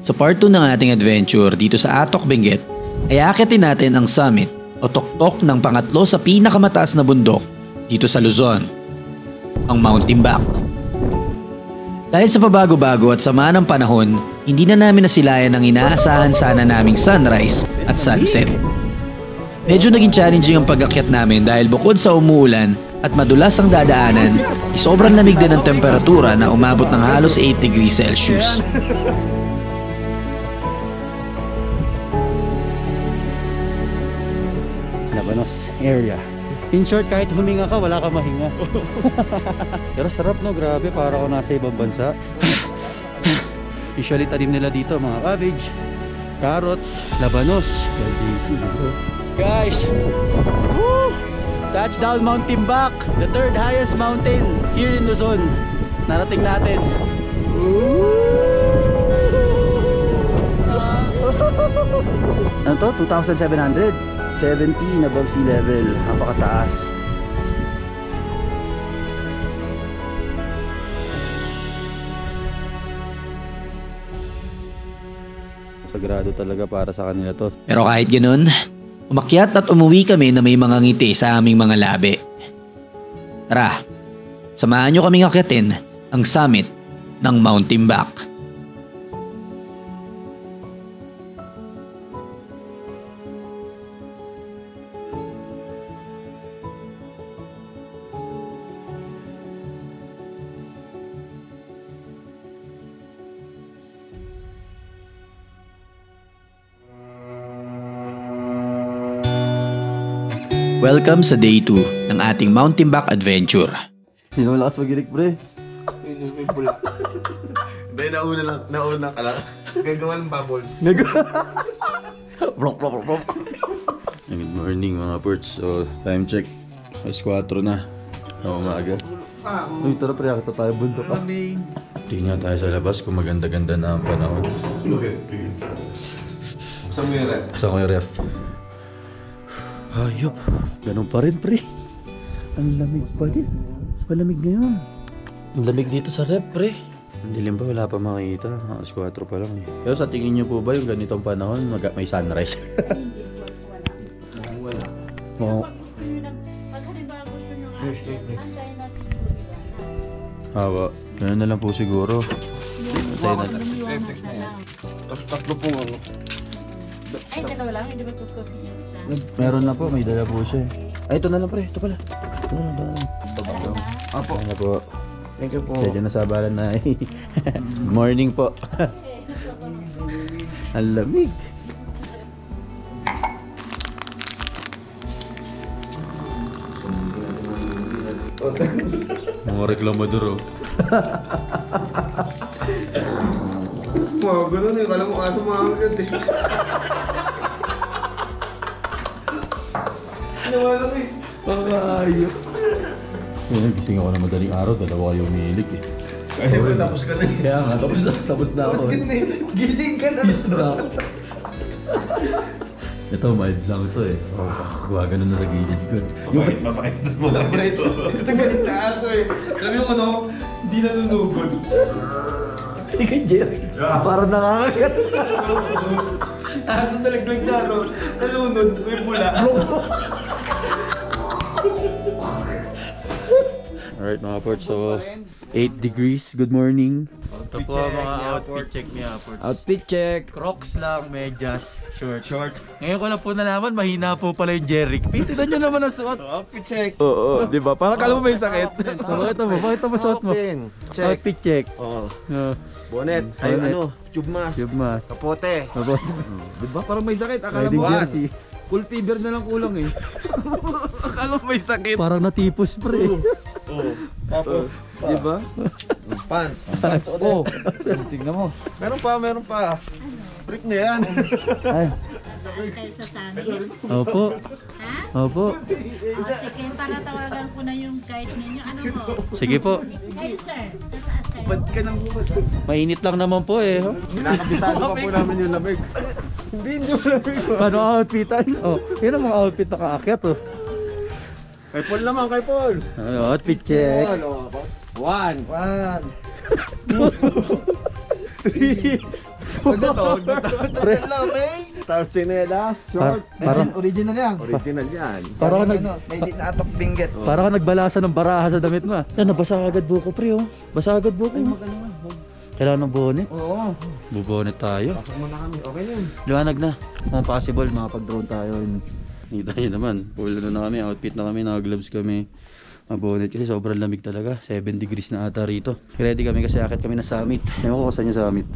Sa part 2 ng ating adventure dito sa Atok, Benguet, ay aakitin natin ang summit o tuktok ng pangatlo sa pinakamataas na bundok dito sa Luzon, ang Mount Timbak. Dahil sa pabago-bago at sama ng panahon, hindi na namin nasilayan ang inaasahan sana naming sunrise at sunset. Medyo naging challenging ang pag-akyat namin dahil bukod sa umuulan at madulas ang dadaanan, sobrang lamig din ang temperatura na umabot ng halos 8 degrees Celsius. Labanos area. In short, kahit huminga ka, wala ka mahinga. Pero sarap, no? Grabe, para ako nasa ibang bansa. Usually tanim nila dito mga cabbage, carrots, labanos. Guys, woo! Touchdown Mount Timbak, the third highest mountain here in Luzon. Narating natin. Ano to? 2,700? 17 above sea level. Napakataas. Sagrado talaga para sa kanila to. Pero kahit ganun, umakyat at umuwi kami na may mga ngiti sa aming mga labi. Tara, samahan nyo kaming akyatin ang summit ng Mount Timbak. Welcome sa day 2 ng ating Mount Timbak adventure. Sino malakas magilik, pre? Yun yung pula. Dahil nauna ka lang. Gagawa ng bubbles. Blok. Good morning mga birds. So, time check. Alas 4 na. Umaga. Uy, tara pre, akita tayo bundok ka. Tingnan tayo sa labas kung maganda-ganda na ang panahon. Saan mo yung rep? Saan ko yung ref? Hayop. Ganun pa rin, pre. Ang lamig pa din. Malamig ngayon. Ang lamig dito sa ref, pre. Ang dilim ba? Wala pa makikita. Alas 4 pa lang eh. Pero sa tingin niyo po ba yung ganitong panahon may sunrise? Wala. Oo. Pag halimbawa gusto nyo assign natin Hawa. Ganun na lang po siguro. Assign natin. Tapos tatlo pong ano. Ay, dalawa lang, hindi ba pagpapilin siya? Meron na po. May dala po siya. Ay, ito na lang, pre. Ito pala. Ito na lang. Apo. Ito na po. Thank you po. Medyo nasabalan na eh. Morning po. Ang lamig. Mga reklamador oh. Mga ganun eh. Kala mo kaso mga agad eh. Nawala eh. Pangayok. Gising ako na madaling araw. Dalawa kayo umiilig eh. Kasi bro, tapos ka na eh. Kaya nga, tapos na ako. Tapos ka na eh. Gising ka na. Gising na ako. Ito, mild lang ito eh. Gumagano na sa gilid ko. Mabait. Ito galing na aso eh. Sabi mo ano, hindi nanunugod. Hindi kay Jerry. Parang nakakagat. Aso nalaglag sa ano. Nalunod. May pula. Alright mga ports, so 8 degrees, good morning. Ito po mga outfit check niya, ports. Outfit check! Crocs lang, medyas, shorts. Ngayon ko na po nalaman, mahina po pala yung Jeric. Tignan nyo naman ang suot. Outfit check. Oo, di ba? Parang kala mo may sakit. Bakit mo suot mo? Check. Outfit check. Oo. Bonnet. Ay ano, tube mask. Tube mask. Kapote. Di ba? Parang may sakit. Akala mo jersey. Cool fever na lang kulang eh. Akala mo may sakit. Parang natipos pre. Oo. Tapos, Di ba? pants. Oh, tingnan mo. Meron pa. Brick na yan. Ay, Doon kayo sa summit. opo. Ha? Opo. Sige, para tawagan ko na yung guide ninyo. Ano mo? Sige po. Guide, sir. Tataas kayo. Ba't ka nang hubad? Mainit lang naman po eh. Nakabisado pa po namin yung lamig. Hindi yung lamig. Paano outfitan? Oh, yun ang mga outfit na kaakyat oh. Kay Paul naman, kay Paul. Ano, outfit check. One. Pre, Tapos chinelas, short. parang, Original yan. Original yan. parang ka Made in Atok Benguet. para ka nagbalasan ng baraha sa damit mo. Yan, nabasa agad buko pre oh. Basa agad buko. Kailangan ng bonnet. Oo. Bubonet tayo. Pasok mo na kami. Okay yun. Liwanag na. Kung possible, makapag-drone tayo. Kita nyo naman. Full na kami. Outfit na kami. Naka-gloves kami. Mabonet kasi sobrang lamig talaga. 7 degrees na ata rito. Ready kami kasi akit kami na summit. Ewan ko saan yung summit.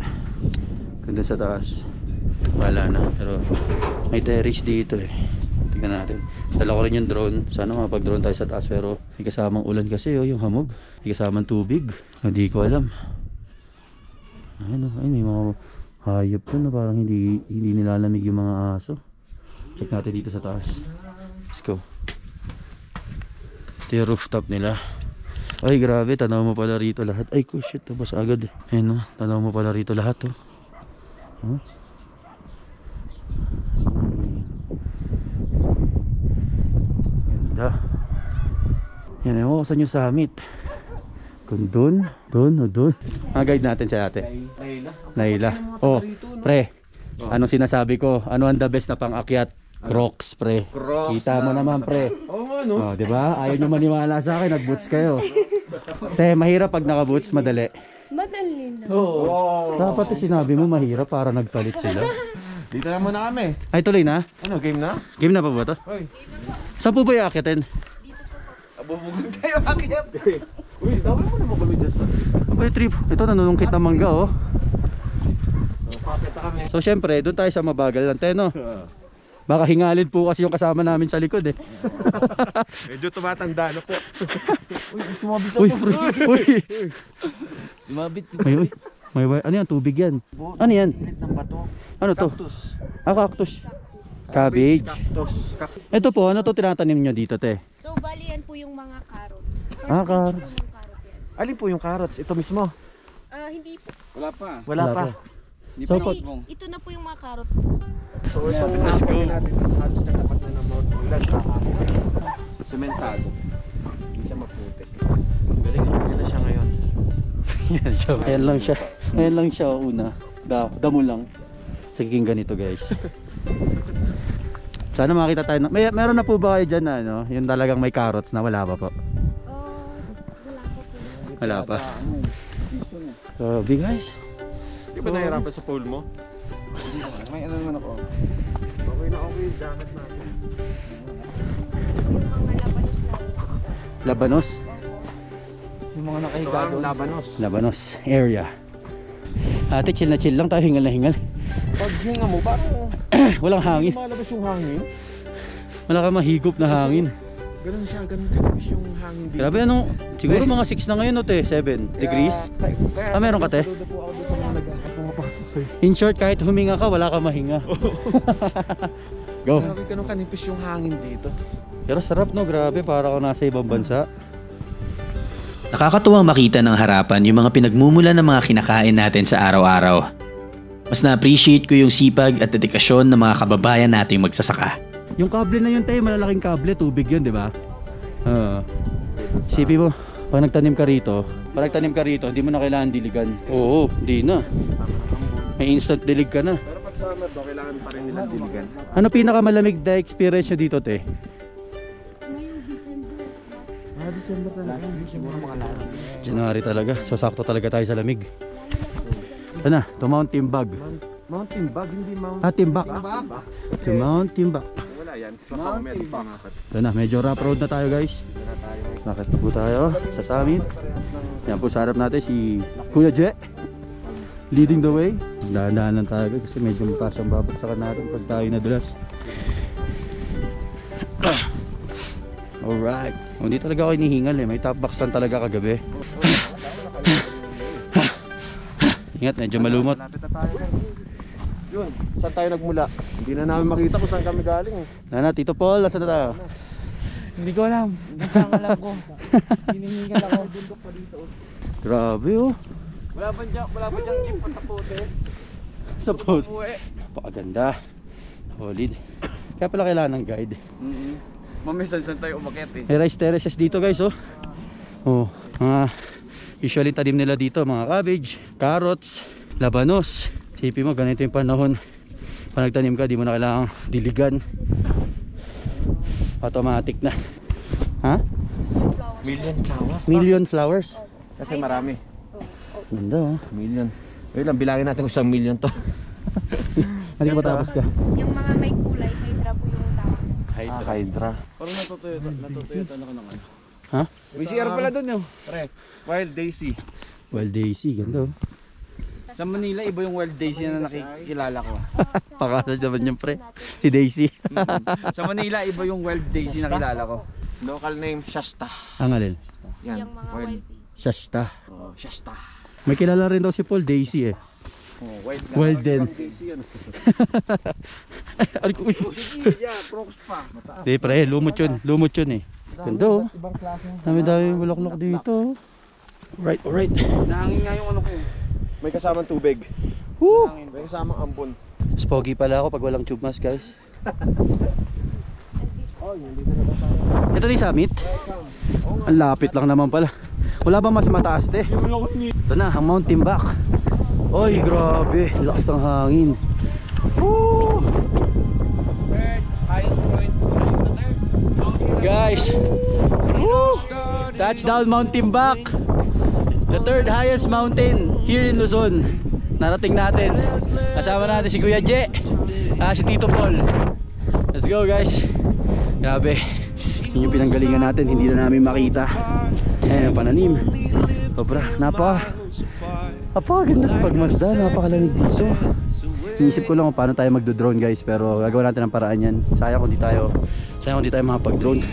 Ganda sa taas. Wala na. Pero may terrace dito eh. Tingnan natin. Dala ko rin yung drone. Sana makapag-drone tayo sa taas. Pero may kasamang ulan kasi oh, yung hamog. May kasamang tubig. Hindi ko alam. Ayun, may mga hayop doon na parang hindi nilalamig yung mga aso. Check natin dito sa taas. Let's go. Ito yung rooftop nila. Ay grabe, tanaw mo pala rito lahat. Ay ko shit, tapos agad. Ayun o, tanaw mo pala rito lahat oh. Huh? Ganda. Yan, ewan ko saan yung summit. Kung doon o doon. Guide natin siya ate. Naila. Oh, pre. Anong sinasabi ko? Ano ang the best na pang-akyat? Crocs, pre. Crocs Kita mo naman, pre. Oo ano? Oh, di ba? Ayaw nyo maniwala sa akin, nag-boots kayo. Te, mahirap pag naka-boots, madali. Madali na. Oo. Dapat sinabi mo mahirap para nagpalit sila. Dito na muna kami. Ay, tuloy na? Ano, game na? Game na pa ba to? Hoy. Saan po ba yung akyatin? Abubugod tayo akyat. Uy, dapat mo na magulo dyan sa. Abay, trip. Ito, nanunungkit na mangga, oh. Pakita kami. So, syempre, doon tayo sa mabagal lang, te, no? Baka hingalin po kasi yung kasama namin sa likod, eh. Medyo tumatanda na po. Uy, sumabit Uy, pre, uy. Sumabit. May, ano yan? Tubig yan. Ano yan? Pilit ng bato. Ano to? Cactus. Ah, cactus. Cabbage. Cactus. Ito po, ano to tinatanim nyo dito, te? So, bali yan po yung mga carrot. First Ah, stage carrots. po ng carrot yan. Alin po yung carrots? Ito mismo? Hindi po. Wala pa. Wala pa. So, Bali, ito na po yung mga carrot. So, itong napagin natin is halos katapat na ng Mount Ulan. Sementado. Hindi siya maputik. Galing eh. Yan na siya ngayon. Yan siya. Ayan lang siya. Ayan lang siya una. Damo lang. Sige ganito guys. Sana makita tayo. Meron na po ba kayo dyan na ano? Yung talagang may carrots na wala pa po? Wala po po. Wala pa. Grabe guys. Di ba nahirapan sa pole mo? May ano naman ako. Okay na okay. Jacket natin. Yung mga labanos na. Labanos? Yung mga nakahiga doon. Labanos. Labanos area. Ate chill na chill lang tayo. Hingal na hingal. Pag hinga mo, parang Walang hangin. malabas yung hangin. Wala ka mahigop na hangin. Ganun siya, ganun kalabas yung hangin dito. Grabe ano? Siguro mga 6 na ngayon no te? 7 degrees? Kaya, Meron ka te? saludo po ako doon sa mga nagpapasok sa'yo. In short, kahit huminga ka, wala ka mahinga. Go. Grabe ganun kanipis yung hangin dito. Pero sarap no, grabe. Para ka nasa ibang bansa. Nakakatuwang makita ng harapan yung mga pinagmumulan ng mga kinakain natin sa araw-araw. Mas na-appreciate ko yung sipag at dedikasyon ng mga kababayan nating magsasaka. Yung kable na yun tayo, malalaking kable, tubig yun, di ba? Sipi mo, pag nagtanim ka rito, hindi mo na kailangan diligan. Oo, hindi na. May instant dilig ka na. Pero pag summer daw, kailangan pa rin nilang diligan. Ano pinakamalamig na experience nyo dito, te? Ngayong December. December talaga. Siguro mga lalo. January talaga. So sakto talaga tayo sa lamig. Ito na, to Mount Timbag. Mount Timbag, hindi Mount... Timbak. To Mount Timbak. Wala yan. Mount Timbag. Ito na, medyo rough road na tayo guys. Bakit po tayo sa summit. Yan po sa harap natin si Kuya Je. Leading the way. Dahan-dahan lang tayo guys kasi medyo mataas ang babagsakan natin pag tayo nadulas. Alright. Hindi talaga ako hinihingal eh. May top box lang talaga kagabi. Ingat, medyo malumot. Yun, saan tayo nagmula? Hindi na namin makita kung saan kami galing. Nana, Tito Paul, nasa na tayo? Hindi ko alam. Basta ang alam ko. Hinihingal ako. Grabe oh. Wala ba dyan jeep pa sa puti? Sa post. Napakaganda. Solid. Kaya pala kailangan ng guide. Mamisan saan tayo umakyat eh. May rice terraces dito guys oh. Oh, mga usually tanim nila dito mga cabbage, carrots, labanos, Sipin mo, ganito yung panahon. Pag nagtanim ka, di mo na kailangang diligan. Automatic na. Ha? Million flowers. Million flowers. Kasi marami. Ganda, oh. Million. Wait lang, bilangin natin kung 1 million to. Hindi ka matapos ka. Yung mga may kulay, hydra po yung tawag. Hydra. Parang natutuyo ka ng ano. Ha? May CR pala dun yun. Pre, Wild Daisy. Wild Daisy, ganda, oh. Sa Manila, iba yung Wild Daisy na nakikilala ko. Pangalan naman yung pre. Si Daisy. Sa Manila, iba yung Wild Daisy na kilala ko. Local name, Shasta. Ang alin? Yan. Yung mga Wild. wild days. Shasta. Oh, Shasta. May kilala rin daw si Paul Daisy eh. Oh, wild. Wild din. Daisy yan. Ay, uy. Yeah, Crocs pa. Di pre, lumot yun. Lumot yun eh. Ganda, oh. Ibang klase. Dami-dami bulaklak dito. Alright, alright. Nahangin nga yung ano ko eh. May kasamang tubig. Woo! May kasamang ambon. Spogy pala ako pag walang tube mask, guys. Ito na yung summit. Ang lapit lang naman pala. Wala ba mas mataas te? Ito na, ang Mount Timbak. Oy, grabe. Lakas ng hangin. Woo! Highest point. Guys, woo! Touchdown Mount Timbak. The third highest mountain here in Luzon. Narating natin. Kasama natin si Kuya Je, si Tito Paul. Let's go guys. Grabe. Yun yung pinanggalingan natin, hindi na namin makita. Ayan ang pananim. Sobra, napakaganda pagmasda, napakalamig dito. Iniisip ko lang kung paano tayo magdo-drone guys, pero gagawin natin ang paraan yan. Sayang kung di tayo makapag-drone.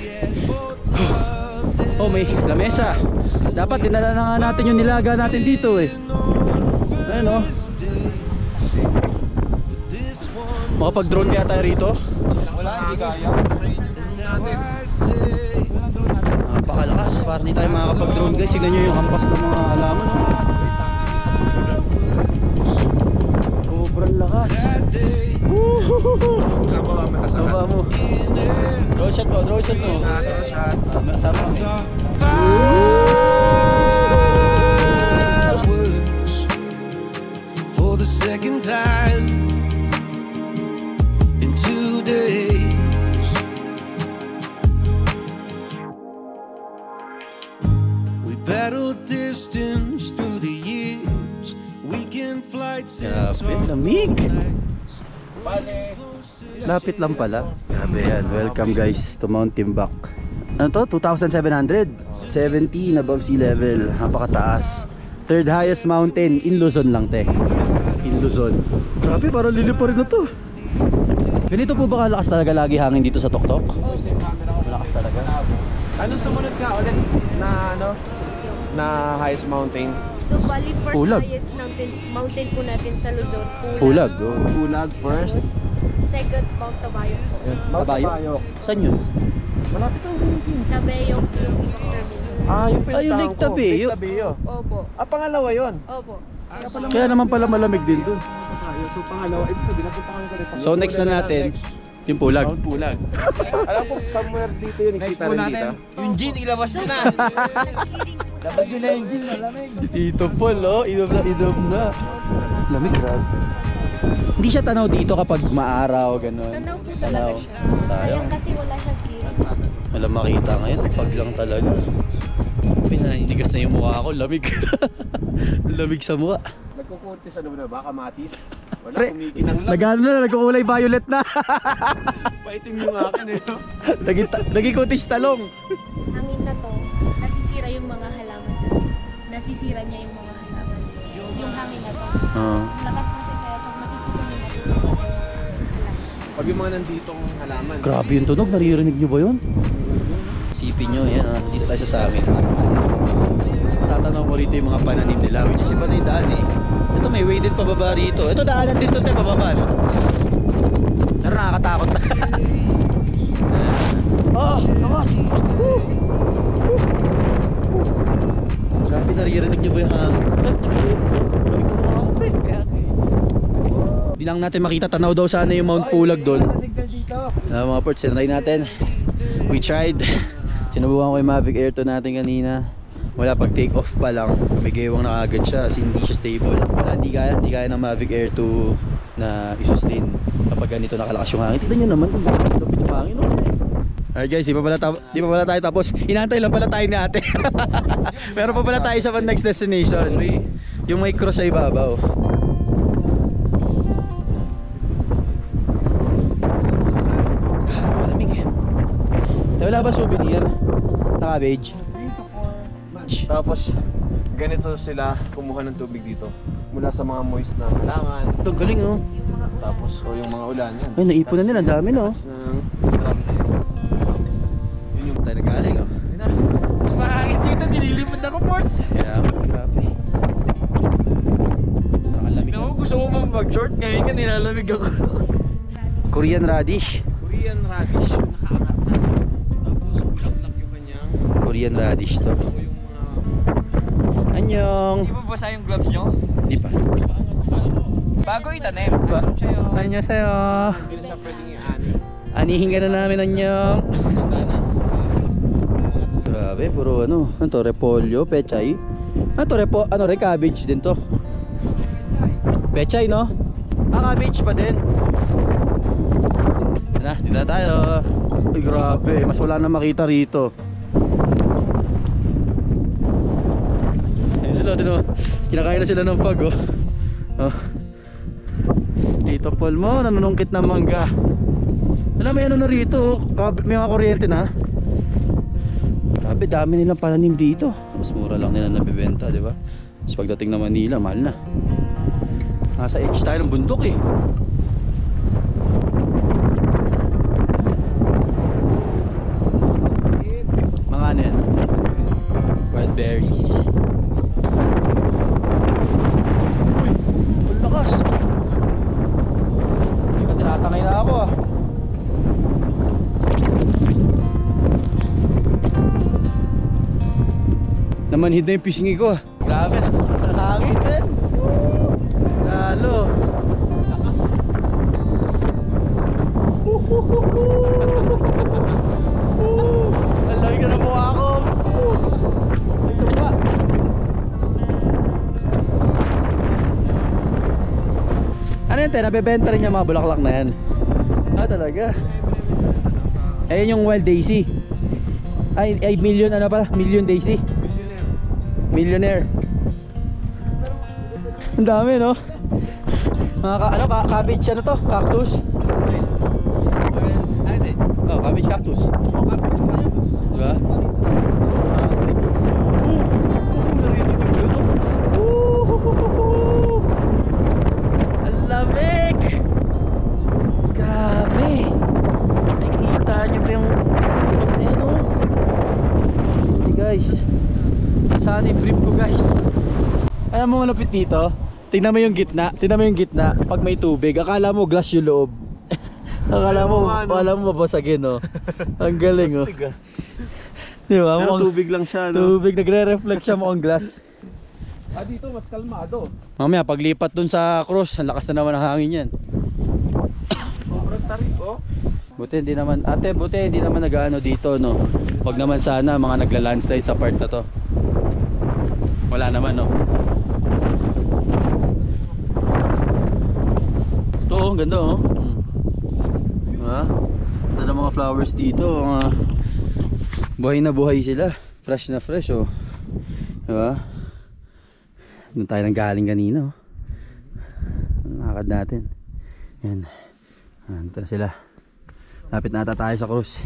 Oh, may lamesa. Dapat dinala na nga natin yung nilaga natin dito eh. Ayun oh. Makapag-drone kaya tayo rito? Wala, hindi kaya. Napakalakas, parang hindi tayo makakapag-drone guys. Tignan nyo yung hampas ng mga halaman. Sobrang lakas. Baba mo. Drone shot mo, drone shot mo. Sama kami. For the second time in 2 days. We battled distance through the years. Weekend flights and Grabe, lamig. Lapit lang pala. Grabe yan. Welcome guys to Mount Timbak. Ano to? 2,700. 17 above sea level. Napakataas. Third highest mountain in Luzon lang te. In Luzon. Grabe, parang lilipa rin na to. Ganito po ba kalakas talaga lagi hangin dito sa Toktok? Malakas talaga. Ano sumunod ka ulit na ano? Na highest mountain? So, bali first Pulag. highest mountain po natin sa Luzon. Pulag. Oh. Pulag first. Second, Mount Tabayok. Tabayok. Saan yun? Malapit ang Linkin. Tabayok yung terminal. Yung Ay, yung Lake Tabeyo. Opo. Pangalawa yun. Opo. Kaya naman pala malamig din dun. So pangalawa, ibig sabihin napuntahan ko rin. So next na natin yung Pulag. Mount Pulag. Alam ko somewhere dito yun, Next nakita po rin natin, dito. yung gin, ilabas mo na. Nag-hearing po sa Dapat yun na yung gin, malamig. Si Tito Paul, oh, inom na. Lamig, grabe. Hindi siya tanaw dito kapag maaraw, ganun. Tanaw po talaga siya. Sayang kasi wala siyang clearing. Walang makita ngayon, pag lang talaga. Pinaninigas na yung mukha ko, lamig. Lamig sa mukha. Nagkukuntis ano na ba? Kamatis? Wala, Pre, kumikinang lang. nagano na, nagkukulay violet na. Paitim yung akin eh. Naging kutis talong. Hangin na to, nasisira yung mga halaman kasi. Nasisira niya yung mga halaman. Yung hangin na to. Lakas kasi kaya pag nakikita niyo na Pag yung mga nanditong halaman. Grabe yung tunog, naririnig nyo ba yun? Isipin nyo, yan dito tayo sa amin. Tatanaw mo rito yung mga pananim nila, which is iba na yung daan eh. Ito may waded pababa rito. Ito daanan din ito tayo pababa, no? Pero nakakatakot na. Oh, lakas! Grabe, naririnig nyo ba yung hangin? Di lang natin makita, tanaw daw sana yung Mount Pulag doon. Mga ports, sinry natin. We tried. Sinubukan ko yung Mavic Air 2 natin kanina. Wala, pag take off pa lang, may gewang na agad siya, kasi hindi siya stable. Wala, hindi kaya ng Mavic Air 2 na i-sustain kapag ganito nakalakas yung hangin. Tignan nyo naman kung bakit lapit yung hangin. Alright guys, di pa pala tayo tapos. Inaantay lang pala tayo ni ate. Pero pa pala tayo sa next destination. Yung may cross sa ibabaw. Malamig. Wala ba souvenir na cabbage? Tapos ganito sila kumuha ng tubig dito mula sa mga moist na halaman. Ito galing oh. Tapos yung mga ulan yan. Ay, naipon na nila, ang dami no. Yun yung Tayo nagaling oh. Mas mahangin dito, nililimad ako, Ports. Kaya grabe. Nakalamig. Naku, gusto mo bang mag-short? Ngayon ka nilalamig ako. Korean radish. Korean radish. Nakaangat na. Tapos bulaklak yung kanyang. Korean radish to. Ito yung mga Anyong. Di ba basa yung gloves nyo? Di pa. Bago itanim. Ano sa'yo? Anyo sa'yo. hindi na siya pwedeng i-ani. Anihin ka na namin anyong. Handa na. Grabe, puro ano to, repolyo, pechay. Ano to, cabbage din to. Pechay no? Cabbage pa din. Na, dito na tayo. Ay grabe, mas wala na makita rito. Ayun sila, tino. Kinakain na sila ng pag oh. Oh. Dito Paul mo, nanunungkit na mangga. Alam mo, ano na rito, may mga kuryente na. Grabe, dami nilang pananim dito. Mas mura lang nila nabibenta, di ba? Mas pagdating na Manila, mahal na. Nasa edge tayo ng bundok eh. Mga ano yan? Wild berries. Uy, ang lakas. Teka, tinatangay na ako ah. Namanhid na yung pisngi ko. Grabe, nakakas ang hangin din. Lalo. Ang laki ka na mukha ko. Isa pa. Ano yun, nabebenta rin yung mga bulaklak na yan. Ah, talaga. Ayan yung wild daisy. Ay million ano pala? Million daisy. Millionaire. Ang dami no? Mga cabbage ano to? Cactus. Oh, cabbage cactus. Diba? Ang lamig! Grabe! Nakikita nyo ba yung no? Hey guys, saan yung brief ko guys? Alam mo malapit dito? Tingnan mo yung gitna. Tingnan mo yung gitna. Pag may tubig, akala mo glass yung loob. akala mo babasagin no. Ang galing oh. Di ba? Pero tubig lang siya, no? Tubig, nagre-reflect siya mukhang glass. Ah, dito mas kalmado. Mamaya paglipat dun sa cross, ang lakas na naman ng hangin yan. Sobrang tarik, oh. Buti hindi naman, ate, buti hindi naman nag-ano dito no. Wag naman sana mga nagla-landslide sa part na to. Wala naman no. Ito oh, ganda oh. Diba? Ganda mga flowers dito, buhay na buhay sila. Fresh na fresh oh. Diba? Doon tayo nang galing kanina oh. Nakakad natin. Yan. Ito na sila. Lapit na ata tayo sa cruise.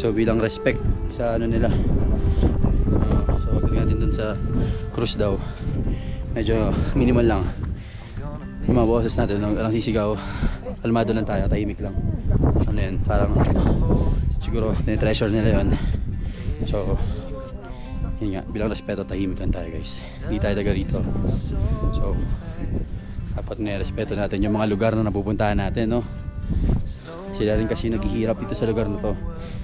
So bilang respect sa ano nila, so wag natin dun sa cruise daw, medyo minimal lang yung mga boses natin, walang sisigaw, kalmado lang tayo, tahimik lang. Ano yan, parang siguro treasure nila yun. So yun nga, bilang respeto, tahimik lang tayo guys, hindi tayo taga rito. So dapat nirespeto natin yung mga lugar na napupuntahan natin no. Sila rin kasi naghihirap dito sa lugar na to,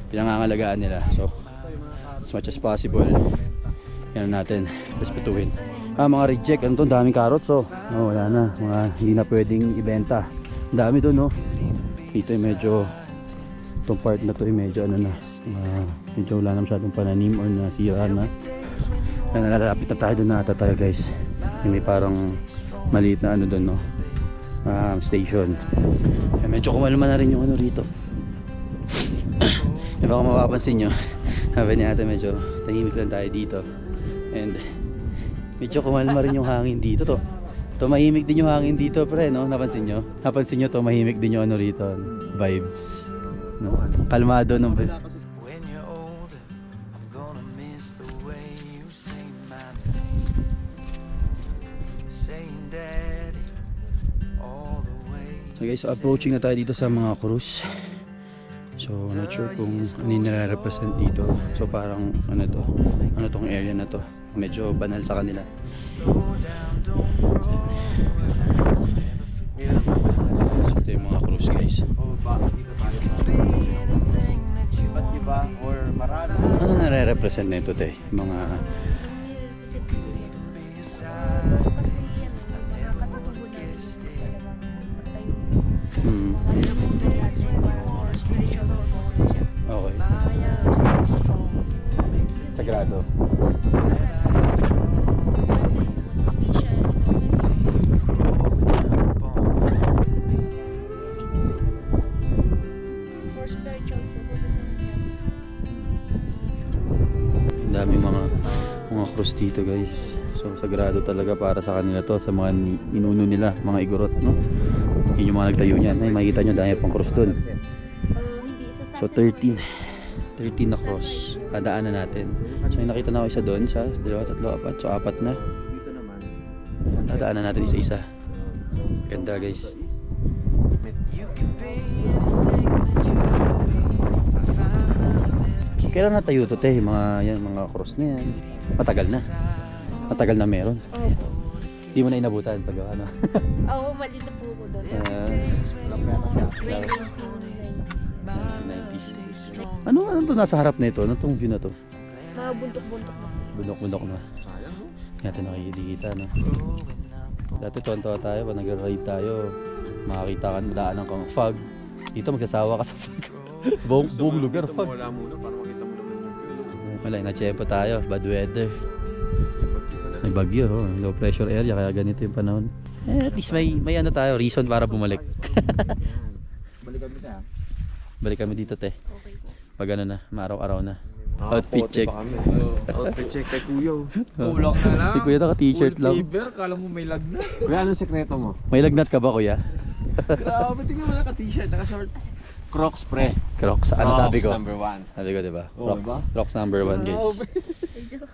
pinangangalagaan nila. So as much as possible yan natin, respetuhin. Mga reject, ano to, daming carrots oh. Wala na, mga hindi na pwedeng ibenta. Ang dami doon no. Dito ay medyo, itong part na to ay medyo ano na, medyo wala na masyadong pananim or nasira na. Kaya nalalapit na tayo doon na ata tayo guys. May parang maliit na ano doon, no? Station. Kaya medyo kumalma na rin yung ano rito. E baka mapapansin nyo, sabi ni ate medyo tahimik lang tayo dito. And medyo kumalma rin yung hangin dito to. Tumahimik din yung hangin dito pre, no? Napansin nyo? Napansin nyo, tumahimik din yung ano rito, vibes, no? Kalmado nung vibes. When you're older, I'm gonna miss the way you say my name. Saying daddy all the way. So guys, so approaching na tayo dito sa mga cruise. So not sure kung ano yung nare-represent dito. So parang ano to, ano tong area na to, medyo banal sa kanila. So ito yung mga cruise guys. Ba't iba or marami? Ano nare-represent na ito te? Mga okay. Sagrado. Ang daming mga cross dito guys. So sagrado talaga para sa kanila to, sa mga ninuno nila, mga igorot, no? Yun yung mga nagtayo niyan. Ay, makikita nyo dahil pang cross dun. So 13 na cross. Kadaanan natin. So yung nakita na ako isa doon, sa 2, 3, 4. So 4 na. Dito naman. Kadaanan natin isa-isa. Ganda guys. Kailan natayo to te? Mga cross na yan. Matagal na. Matagal na meron. Opo. Di mo na inabutan pag ano. Oo, malito po ko doon. 90s. Ano to nasa harap na ito? Ano tong view na to? Mga buntok-buntok. Bundok-bundok na. Natin nakikita no. Dati tuwan-tuwa tayo pag nag-ride tayo. Makakita ka daanan kang fog. Dito magsasawa ka sa fog. buong lugar fog. Wala muna para makita mo naman yung view. Wala, na-tsempo tayo. Bad weather. May bagyo, low pressure area kaya ganito yung panahon. At least may ano tayo, reason para bumalik. Balik kami dito te. Okay po. Pag ano na, maaraw-araw na. Outfit check. Outfit check kay Kuya. Kulang na lang. Si kuya naka-t-shirt lang. Fever, kala mo may lagnat. Kuya, anong sekreto mo? May lagnat ka ba kuya? Grabe, tingnan mo naka-t-shirt, naka-short. Crocs pre. Crocs, ano sabi ko? number 1. Sabi ko diba? Oo, Crocs, diba? Crocs number 1 guys. Medyo.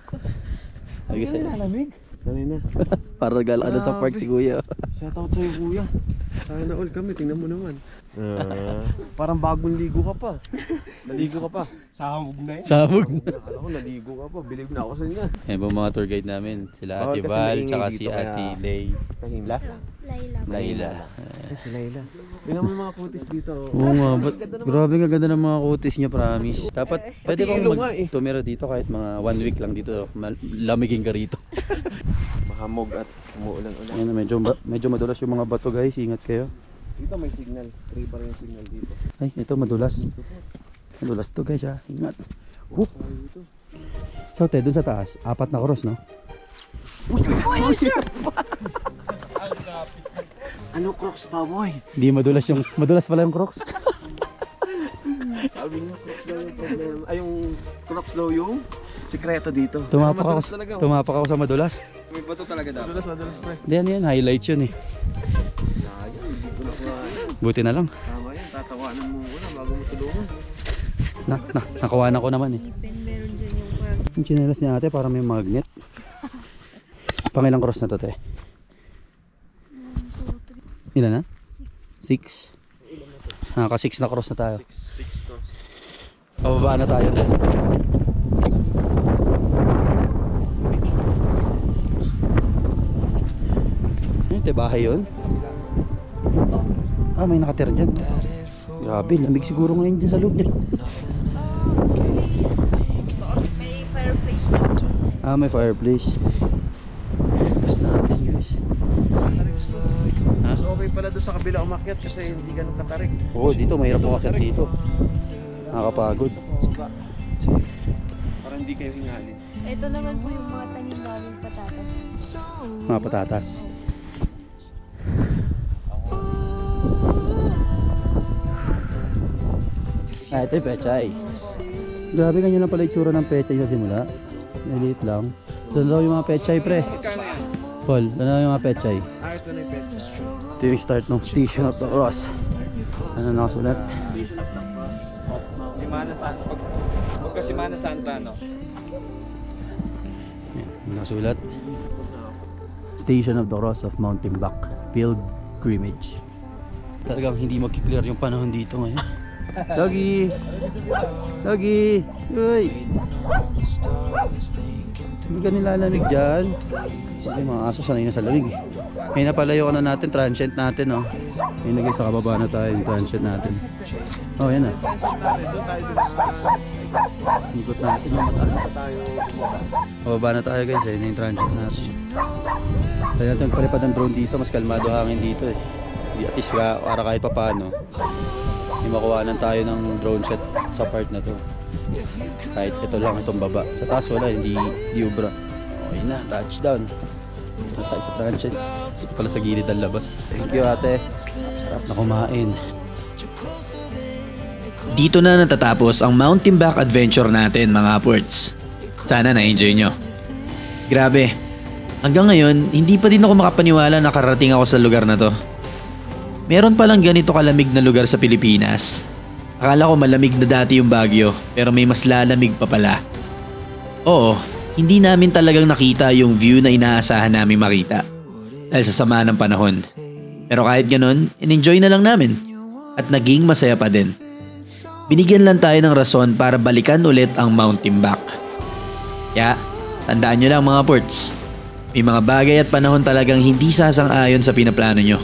Sabi ko sa'yo. Kanina. Para regalo ka na sa park si kuya. Shoutout sa'yo Kuya. Sana all kami, tingnan mo naman. Parang bagong ligo ka pa. Naligo ka pa. Samog na yun. Sabog. Akala ko naligo ka pa. Believe na ako sa inyo. Yan po mga tour guide namin. Sila Bawal Ate kasi Val, maingay tsaka dito, si kaya- Ate Lay. Kahimla? Layla. Ay, si Layla. Tingnan mo yung mga kutis dito. Oo nga, grabe nga ganda ng mga kutis niya, promise. Dapat, pwede kong ilo nga eh. tumira dito kahit mga 1 week lang dito. Lamigin ka rito. Mahamog at umuulan-ulan. Ayan, medyo madulas yung mga bato guys, ingat kayo. Dito may signal. 3 pa rin yung signal dito. Ay, ito madulas. Madulas to guys ha, ingat. So te, dun sa taas, 4 na cross no? Ano Crocs pa boy? Hindi madulas pala yung crocs. Sabi niya Crocs daw yung problem. Ay yung Crocs daw yung sikreto dito. Tumapak ako sa madulas. May bato talaga dapat. Madulas pre. Hindi yan, highlights yun eh. Sayang, hindi ko na kuhaan. Buti na lang. Tama yan, tatawanan mo muna bago mo tulungan. Nakuha ko naman eh. Meron dyan yung parang Yung chinelas niya ate parang may magnet. Pangilang cross na to te? 1, 2, 3. Ilan na? 6. Naka-6 na cross na tayo. 6 Crocs. Pababa na tayo din. Ito bahay yun? Ah, may nakatira dyan. Grabe, lamig siguro ngayon dyan sa loob niya. May fireplace. Ah, may fireplace. Tapos natin guys. Ha? okay pala doon sa kabila umakyat kasi hindi ganun katarik. Oo, dito mahirap umakyat dito. Nakakapagod. Para hindi kayo hingalin. Ito naman po yung mga tanim namin patatas. Mga patatas. Ito yung pechay. Grabe, ganyan lang pala itsura ng pechay sa simula. Maliit lang. Ito daw yung mga pechay, pre. Paul, ano yung mga pechay? Ito na yung pechay. Ito yung start ng Station of the Cross. Ano nakasulat? Simana Santa. Pagka Simana Santa, no? Nakasulat. Station of the Cross of Mount Timbak. Pilgrimage. Talagang hindi mag-clear yung panahon dito ngayon. Doggy! Doggy! Uy! Hindi ka nilalamig dyan. Kasi mga aso sanay na sa lamig. Ngayon na pala yung ano natin, transient natin, oh. Ngayon naging sa kababa na tayo yung transient natin. Oh, yan na. Ikot natin yung mataas. Kababa na tayo guys, yun yung transient natin. Kaya natin magpalipad ng drone dito, mas kalmado hangin dito eh. At least para kahit pa paano, may makuhanan tayo ng drone shot sa part na to. Kahit ito lang itong baba. Sa taas wala, hindi ubra. Okay na, touchdown. Ito tayo sa transient. Ito pala sa gilid ang labas. Thank you ate. Sarap na kumain. Dito na natatapos ang Mount Timbak adventure natin mga upwards. Sana na-enjoy nyo. Grabe, hanggang ngayon hindi pa din ako makapaniwala na karating ako sa lugar na to. Meron palang ganito kalamig na lugar sa Pilipinas. Akala ko malamig na dati yung Baguio, pero may mas lalamig pa pala. Oo, hindi namin talagang nakita yung view na inaasahan namin makita dahil sa sama ng panahon. Pero kahit ganun, in-enjoy na lang namin at naging masaya pa din. Binigyan lang tayo ng rason para balikan ulit ang Mount Timbak. Kaya, tandaan nyo lang mga ports, may mga bagay at panahon talagang hindi sasang-ayon sa pinaplano nyo.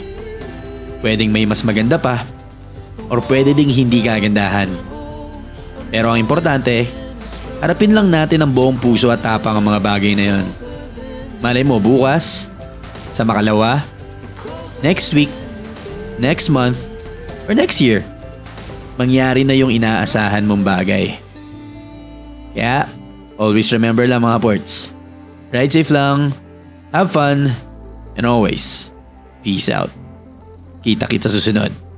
Pwedeng may mas maganda pa or pwede ding hindi kagandahan. Pero ang importante, harapin lang natin ang buong puso at tapang ang mga bagay na yon. Malay mo bukas, sa makalawa, next week, next month, or next year, mangyari na yung inaasahan mong bagay. Kaya, always remember lang mga ports. Ride safe lang, have fun, and always, peace out. Kita-kits sa susunod.